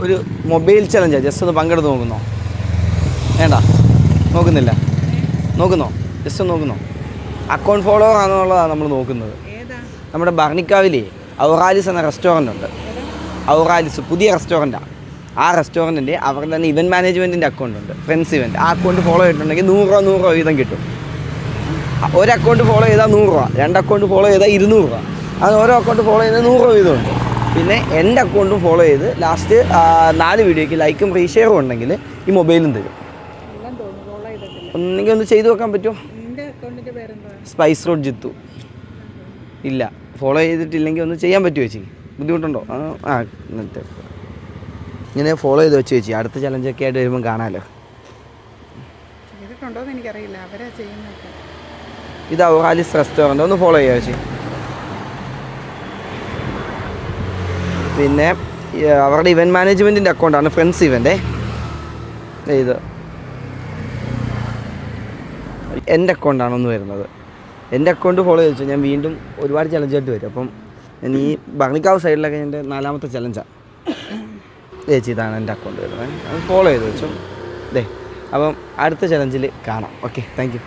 ഒരു mobile ചലഞ്ചാണ്. Just ഒന്ന് പങ്കെടുത്ത് നോക്കുന്നോ? വേണ്ട, നോക്കുന്നില്ല. നോക്കുന്നോ? ജസ്റ്റ് ഒന്ന് നോക്കുന്നോ? അക്കൗണ്ട് ഫോളോവർ ആണെന്നുള്ളതാണ് നമ്മൾ നോക്കുന്നത്. നമ്മുടെ ഭരണിക്കാവിലേ ഔറാലിസ് എന്ന റെസ്റ്റോറൻ്റ് ഉണ്ട്. ഔറാലിസ് പുതിയ റെസ്റ്റോറൻറ്റാണ്. ആ റെസ്റ്റോറൻറ്റിൻ്റെ അവരുടെ തന്നെ ഇവൻറ്റ് മാനേജ്മെൻറ്റിൻ്റെ അക്കൗണ്ട് ഉണ്ട്, ഫ്രണ്ട്സ് ഇവൻറ്റ്. ആ അക്കൗണ്ട് ഫോളോ ചെയ്തിട്ടുണ്ടെങ്കിൽ 100 രൂപ വീതം കിട്ടും. ഒരു അക്കൗണ്ട് ഫോളോ ചെയ്താൽ 100 രൂപ, 2 അക്കൗണ്ട് ഫോളോ ചെയ്താൽ 200 രൂപ. അത് ഓരോ അക്കൗണ്ട് ഫോളോ ചെയ്താൽ 100 രൂപ വീതമുണ്ട്. പിന്നെ എൻ്റെ അക്കൗണ്ടും ഫോളോ ചെയ്ത് ലാസ്റ്റ് 4 വീഡിയോയ്ക്ക് ലൈക്കും റീഷെയറും ഉണ്ടെങ്കിൽ ഈ മൊബൈലും തരും. ഒന്നെങ്കിൽ ഒന്ന് ചെയ്തു വെക്കാൻ പറ്റുമോ? Spice Road Jithu. ഇല്ല, ഫോളോ ചെയ്തിട്ടില്ലെങ്കിൽ ഒന്ന് ചെയ്യാൻ പറ്റുമോ ചേച്ചി? ബുദ്ധിമുട്ടുണ്ടോ? എന്നിട്ട് ഇങ്ങനെ ഫോളോ ചെയ്ത് വെച്ച് ചേച്ചി, അടുത്ത ചലഞ്ചൊക്കെ ആയിട്ട് വരുമ്പം കാണാമല്ലോ. ഇത് ഔറാലിസ് റെസ്റ്റോറൻറ്റ്, ഒന്ന് ഫോളോ ചെയ്യാം ചേച്ചി. പിന്നെ അവരുടെ ഇവൻറ്റ് മാനേജ്മെൻറ്റിൻ്റെ അക്കൗണ്ടാണ് ഫ്രണ്ട്സ് ഇവൻ്റ്. ഇത് എൻ്റെ അക്കൗണ്ടാണൊന്ന് വരുന്നത്. എൻ്റെ അക്കൗണ്ട് ഫോളോ ചെയ്തു ഞാൻ വീണ്ടും ഒരുപാട് ചലഞ്ചായിട്ട് വരും. അപ്പം ഞാൻ ഈ ഭരണിക്കാവ് സൈഡിലൊക്കെ എൻ്റെ 4ാമത്തെ ചലഞ്ചാണ്. ചേച്ചി ഇതാണ് എൻ്റെ അക്കൗണ്ട് വരുന്നത്, അത് ഫോളോ ചെയ്ത് വെച്ചു. അപ്പം അടുത്ത ചലഞ്ചിൽ കാണാം. Okay, thank you.